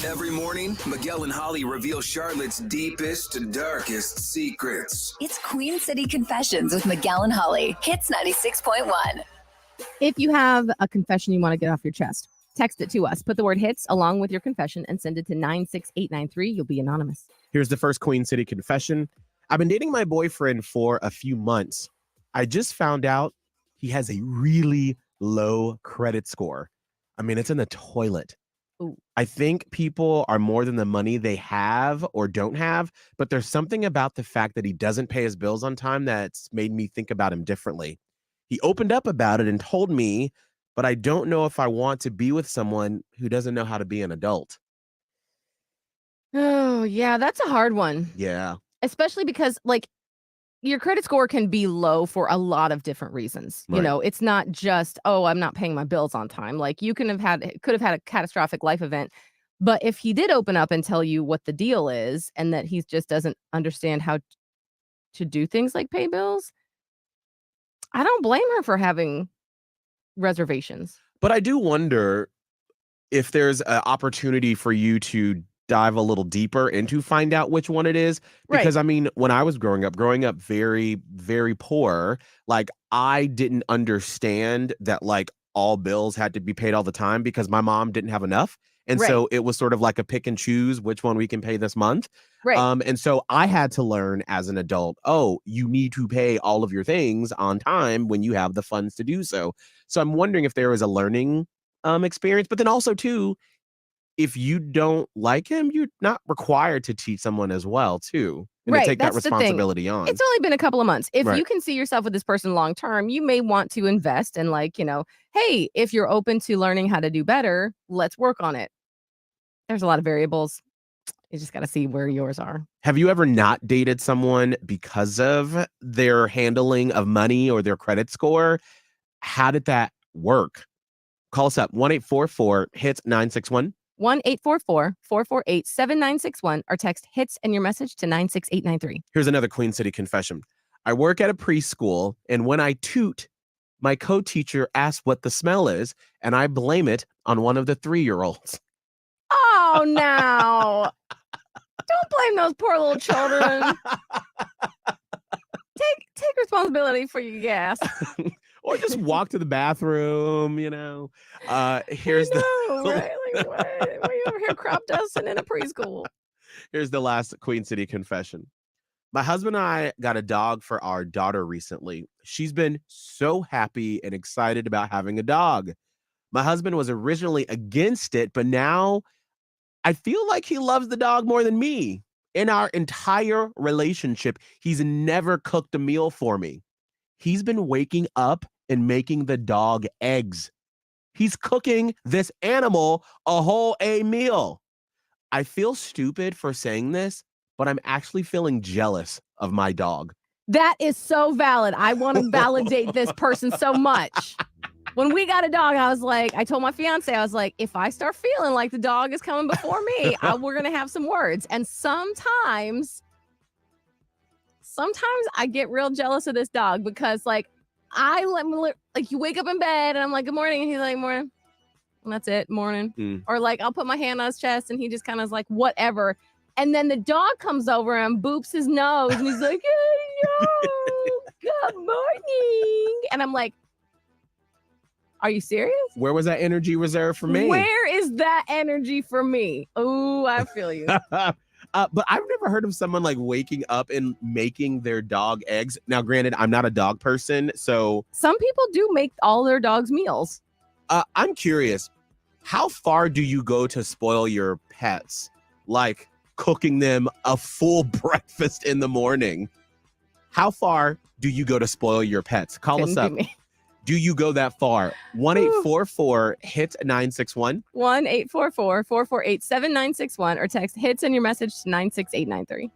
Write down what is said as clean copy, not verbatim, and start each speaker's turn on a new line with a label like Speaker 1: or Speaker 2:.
Speaker 1: Every morning, Miguel and Holly reveal Charlotte's deepest, darkest secrets.
Speaker 2: It's Queen City Confessions with Miguel and Holly. Hits 96.1.
Speaker 3: If you have a confession you want to get off your chest, text it to us. Put the word hits along with your confession and send it to 96893. You'll be anonymous.
Speaker 4: Here's the first Queen City confession. I've been dating my boyfriend for a few months. I just found out he has a really low credit score. I mean, it's in the toilet.
Speaker 3: Ooh.
Speaker 4: I think people are more than the money they have or don't have, but there's something about the fact that he doesn't pay his bills on time that's made me think about him differently. He opened up about it and told me, but I don't know if I want to be with someone who doesn't know how to be an adult.
Speaker 3: Oh, yeah, that's a hard one.
Speaker 4: Yeah.
Speaker 3: Especially because, like, your credit score can be low for a lot of different reasons. You
Speaker 4: Right.
Speaker 3: know, it's not just, oh, I'm not paying my bills on time. Like, you could have had a catastrophic life event. But if he did open up and tell you what the deal is and that he just doesn't understand how to do things like pay bills, I don't blame her for having reservations.
Speaker 4: But I do wonder if there's an opportunity for you to dive a little deeper and to find out which one it is.
Speaker 3: Right.
Speaker 4: Because I mean, when I was growing up very, very poor, like I didn't understand that like all bills had to be paid all the time because my mom didn't have enough. And
Speaker 3: Right.
Speaker 4: so it was sort of like a pick and choose which one we can pay this month.
Speaker 3: Right.
Speaker 4: And so I had to learn as an adult, oh, you need to pay all of your things on time when you have the funds to do so. So I'm wondering if there was a learning experience, but then also too, if you don't like him, you're not required to teach someone as well, too. And
Speaker 3: Right,
Speaker 4: to take that
Speaker 3: that's the thing.
Speaker 4: responsibility on.
Speaker 3: It's only been a couple of months. If
Speaker 4: Right.
Speaker 3: you can see yourself with this person long term, you may want to invest in, like, you know, hey, if you're open to learning how to do better, let's work on it. There's a lot of variables. You just got to see where yours are.
Speaker 4: Have you ever not dated someone because of their handling of money or their credit score? How did that work? Call us up 1-844-HITS-961.
Speaker 3: 1-844-448-7961 or text hits and your message to 96893.
Speaker 4: Here's another Queen City confession. I work at a preschool, and when I toot, my co-teacher asks what the smell is, and I blame it on one of the 3-year-olds.
Speaker 3: Oh, no. Don't blame those poor little children. Take responsibility for your gas.
Speaker 4: Or just walk to the bathroom, you know. Here's
Speaker 3: right? Like, what are you over here crop dusting in a preschool?
Speaker 4: Here's the last Queen City confession. My husband and I got a dog for our daughter recently. She's been so happy and excited about having a dog. My husband was originally against it, but now I feel like he loves the dog more than me. In our entire relationship, he's never cooked a meal for me. He's been waking up and making the dog eggs. He's cooking this animal a whole meal. I feel stupid for saying this, but I'm actually feeling jealous of my dog.
Speaker 3: That is so valid. I want to validate this person so much. When we got a dog, I told my fiance, I was like, if I start feeling like the dog is coming before me, we're going to have some words. And sometimes I get real jealous of this dog because like you wake up in bed and I'm like, good morning. And he's like, morning. And that's it, morning.
Speaker 4: Mm.
Speaker 3: Or like, I'll put my hand on his chest and he just kind of is like, whatever. And then the dog comes over and boops his nose and he's like, hey, yo, good morning. And I'm like, are you serious?
Speaker 4: Where was that energy reserved for me?
Speaker 3: Where is that energy for me? Oh, I feel you.
Speaker 4: But I've never heard of someone like waking up and making their dog eggs. Now, granted, I'm not a dog person, so
Speaker 3: Some people do make all their dogs meals.
Speaker 4: I'm curious, how far do you go to spoil your pets? Like cooking them a full breakfast in the morning. How far do you go to spoil your pets? Call us up. Do you go that far? 1-844-HIT-961.
Speaker 3: 1-844-448-7961 or text hits in your message to 96893.